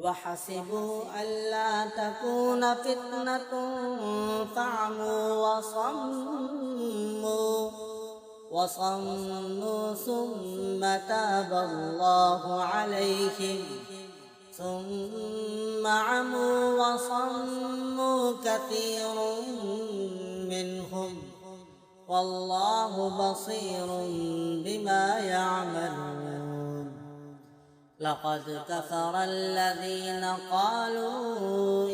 وحسبوا ألا تكون فتنة فعموا وصموا ثم تاب الله عليهم ثم عموا وصموا كثير منهم والله بصير بما يعملون. لقد كفر الذين قالوا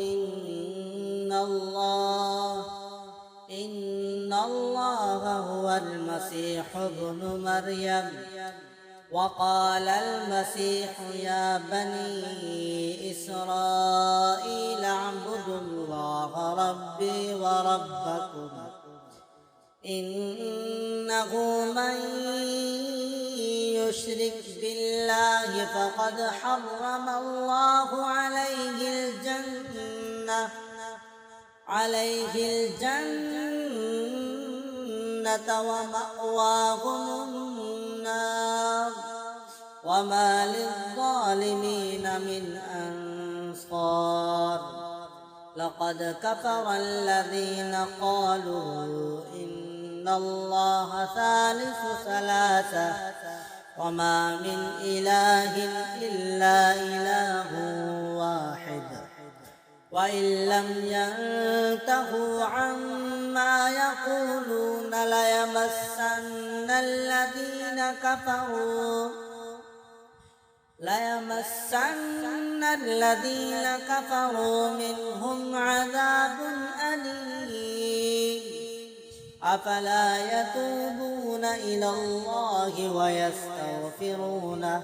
إن الله هو المسيح ابن مريم وقال المسيح يا بني إسرائيل اعبدوا الله ربي وربكم إنه من يشرك بالله فقد حرم الله عليه الجنة ومأواه النار وما للظالمين من أنصار. لقد كفر الذين قالوا إن الله ثالث ثلاثة وما من إله إلا إله واحد وإن لم ينتهوا عما يقولون ليمسن الذين كفروا منهم عذاب أليم. أفلا يتوبون إلى الله ويستغفرونه